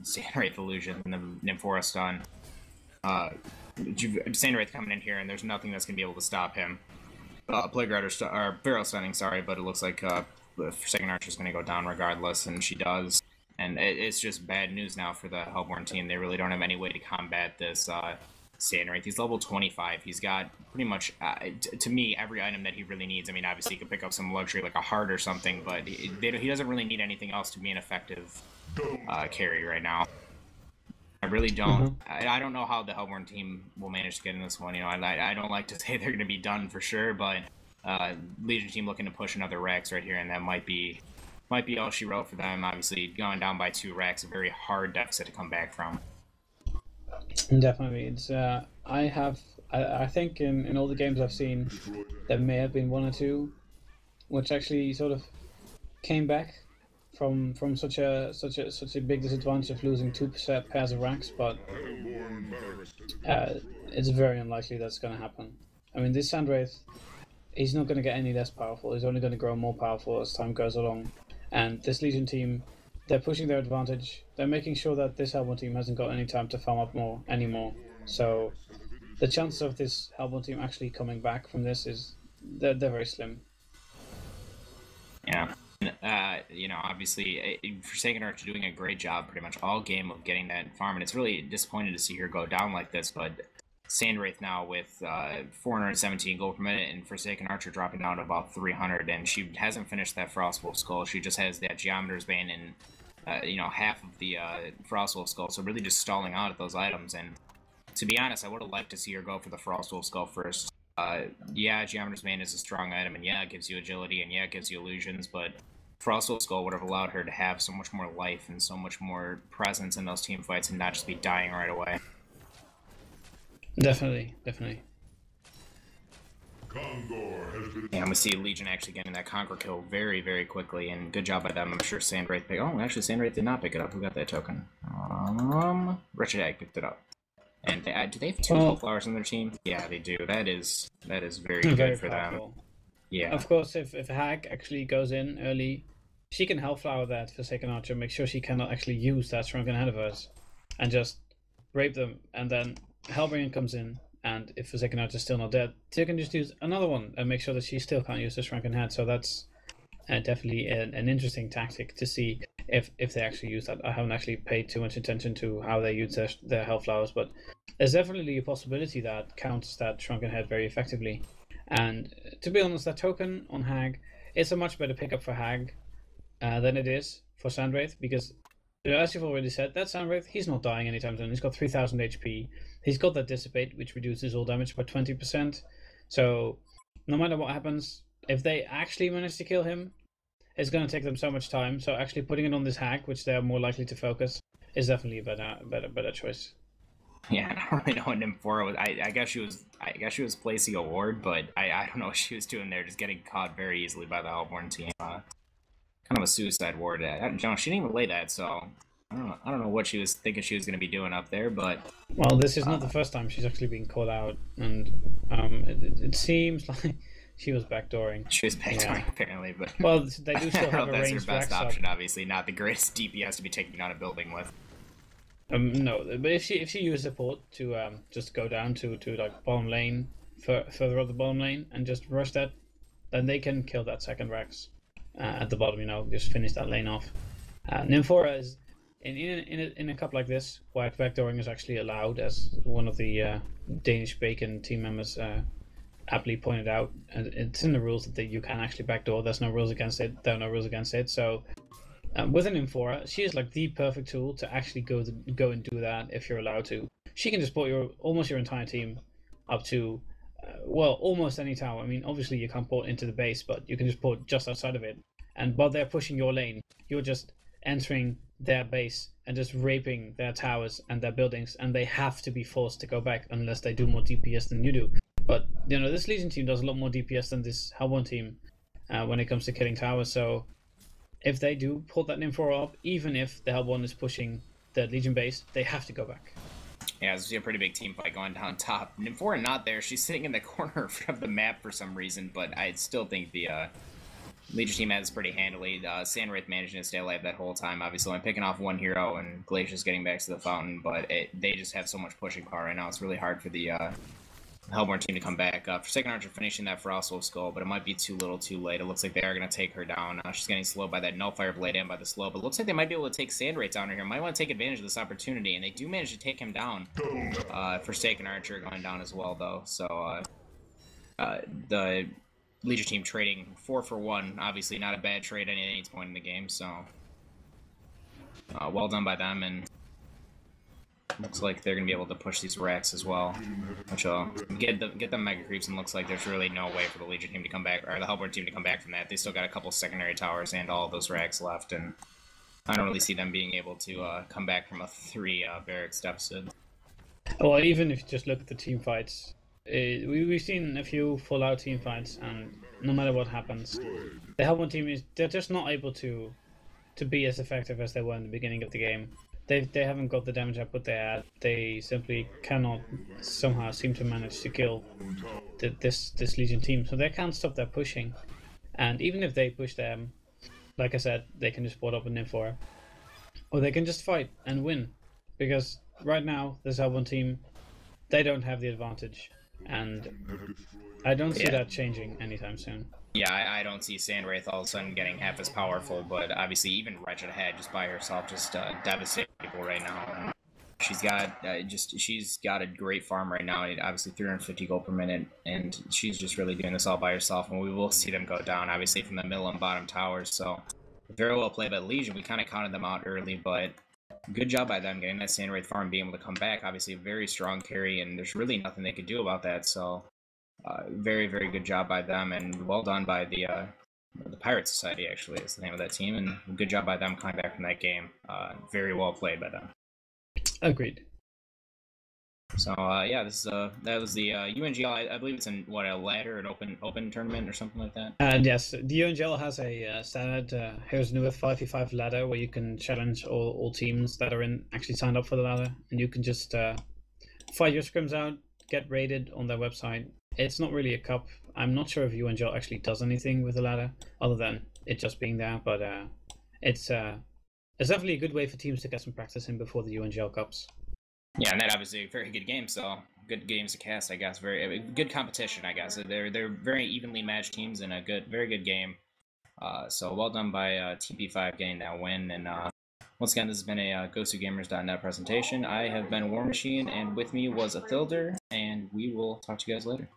Sandwraith illusion and the Nymphora stun. Sandwraith coming in here, and there's nothing that's going to be able to stop him. Plague Rider, or Barrel stunning, sorry, but it looks like Forsaken Archer's going to go down regardless, and she does. And it's just bad news now for the Hellborn team. They really don't have any way to combat this Sandwraith. He's level 25. He's got pretty much, to me, every item that he really needs. I mean, obviously he could pick up some luxury like a heart or something, but he doesn't really need anything else to be an effective carry right now. I really don't. I don't know how the Hellborn team will manage to get in this one. You know, I don't like to say they're going to be done for sure, but Legion team looking to push another Rex right here, and that might be all she wrote for them. Obviously, going down by 2 Rex, a very hard deficit to come back from. Definitely, it's I think in all the games I've seen, there may have been 1 or 2, which actually sort of came back from such a big disadvantage of losing 2 pairs of racks, but it's very unlikely that's going to happen. I mean, this Sandwraith, he's not going to get any less powerful. He's only going to grow more powerful as time goes along. And this Legion team, they're pushing their advantage. They're making sure that this Hellborn team hasn't got any time to farm up anymore. So the chances of this Hellborn team actually coming back from this they're very slim. Yeah. You know, obviously, Forsaken Archer doing a great job pretty much all game of getting that farm, and it's really disappointing to see her go down like this, but Sandwraith now with 417 gold per minute, and Forsaken Archer dropping down to about 300, and she hasn't finished that Frostwolf Skull. She just has that Geometer's Bane and, you know, half of the Frostwolf Skull, so really just stalling out at those items, and to be honest, I would have liked to see her go for the Frostwolf Skull first. Yeah, Geometer's Bane is a strong item, and yeah, it gives you agility, and yeah, it gives you illusions, but Frostwolf Skull would have allowed her to have so much more life and so much more presence in those team fights and not just be dying right away. Definitely. Yeah, we see Legion actually getting that Conquer kill very, very quickly, and good job by them. I'm sure Sandwraith picked. Oh, actually, Sandwraith did not pick it up. Who got that token? Wretched Hag picked it up. And do they have 2 Hellflowers on their team? Yeah, they do. That is very good for powerful. Them. Yeah. Of course, if Hag actually goes in early, she can Hellflower that Forsaken Archer, make sure she cannot actually use that Shrunken Head of hers, and just rape them, and then Hellbringer comes in, and if Forsaken Archer is still not dead, she can just use another one and make sure that she still can't use the Shrunken Head. So that's definitely an interesting tactic to see if they actually use that. I haven't actually paid too much attention to how they use their Hellflowers, but there's definitely a possibility that counters that Shrunken Head very effectively. And to be honest, that token on Hag, it's a much better pickup for Hag than it is for Sandwraith, because as you've already said, that Sandwraith, he's not dying anytime soon. He's got 3000 HP. He's got that Dissipate, which reduces all damage by 20%. So no matter what happens, if they actually manage to kill him, it's going to take them so much time. So actually putting it on this Hag, which they're more likely to focus, is definitely a better choice. Yeah, I don't really know what Nymphora was. I guess she was placing a ward, but I don't know what she was doing there. Just getting caught very easily by the Hellborn team. Kind of a suicide ward. She didn't even lay that, so I don't know what she was thinking she was going to be doing up there. But well, this is not the first time she's actually been called out, and it seems like she was backdooring. She was backdooring apparently, but well, they do still have a that's her ranged best Rex option. up. Obviously, not the greatest DPS to be taking on a building with. No, but if she used support to just go down to like bottom lane, further up the bottom lane, and just rush that, then they can kill that second Rex at the bottom. You know, just finish that lane off. Nymphora is in a cup like this, where backdooring is actually allowed, as one of the Danish Bacon team members aptly pointed out, and it's in the rules that you can actually backdoor. There's no rules against it. There are no rules against it. So. With an Nymphora, she is like the perfect tool to actually go and do that if you're allowed to. She can just put almost your entire team up to, well, almost any tower. I mean, obviously you can't port into the base, but you can just port just outside of it. And while they're pushing your lane, you're just entering their base and just raping their towers and their buildings, and they have to be forced to go back unless they do more DPS than you do. But, you know, this Legion team does a lot more DPS than this Hellborn team when it comes to killing towers, so if they do pull that Nymphora up, even if the Hellborn is pushing the Legion base, they have to go back. Yeah, this is a pretty big team fight going down top. Nymphora not there. She's sitting in the corner of the map for some reason, but I still think the Legion team has pretty handily. Sandwraith managing to stay alive that whole time. Obviously, I'm picking off one hero, and Glacier's getting back to the fountain, but they just have so much pushing power right now. It's really hard for the Hellborn team to come back. Forsaken Archer finishing that Frostwolf skull, but it might be too little too late. It looks like they are going to take her down. She's getting slowed by that Nullfire Blade and by the slow, but it looks like they might be able to take Sandwraith down here. Might want to take advantage of this opportunity, and they do manage to take him down. Forsaken Archer going down as well, though. So the Legion team trading 4 for 1. Obviously not a bad trade at any point in the game, so well done by them, and looks like they're going to be able to push these racks as well, which will get them Mega Creeps, and looks like there's really no way for the Legion team to come back, or the Hellborn team to come back from that. They still got a couple secondary towers and all of those racks left, and I don't really see them being able to come back from a 3 barracks deficit. Well, even if you just look at the team fights, we've seen a few full-out team fights, and no matter what happens, the Hellborn team they're just not able to be as effective as they were in the beginning of the game. They haven't got the damage output they had. They simply cannot somehow seem to manage to kill this Legion team, so they can't stop their pushing. And even if they push them, like I said, they can just board up an Nymph, or they can just fight and win, because right now this Hellborn team, they don't have the advantage. And I don't see that changing anytime soon. Yeah, I don't see Sandwraith all of a sudden getting half as powerful, but obviously even Wretched Head just by herself just devastating people right now. She's got a great farm right now. Obviously 350 gold per minute, and she's just really doing this all by herself. And we will see them go down, obviously from the middle and bottom towers. So very well played by Legion. We kind of counted them out early, but good job by them getting that Sandwraith farm, being able to come back. Obviously a very strong carry, and there's really nothing they could do about that. So very, very good job by them, and well done by the Pirate Society, actually, is the name of that team, and good job by them coming back from that game. Very well played by them. Agreed. So yeah, that was the UNGL. I believe it's a ladder, an open tournament or something like that. And yes, the UNGL has a standard Heroes New Earth 5v5 ladder where you can challenge all teams that are actually signed up for the ladder, and you can just fight your scrims out, get rated on their website. It's not really a cup. I'm not sure if UNGL actually does anything with the ladder other than it just being there, but it's definitely a good way for teams to get some practice in before the UNGL Cups. Yeah, and that obviously a very good game, so good games to cast, I guess. Very good competition, I guess. They're very evenly matched teams in a very good game. So well done by TP5 getting that win. And once again, this has been a GoToGamers.net presentation. I have been War Machine, and with me was Athilder, and we will talk to you guys later.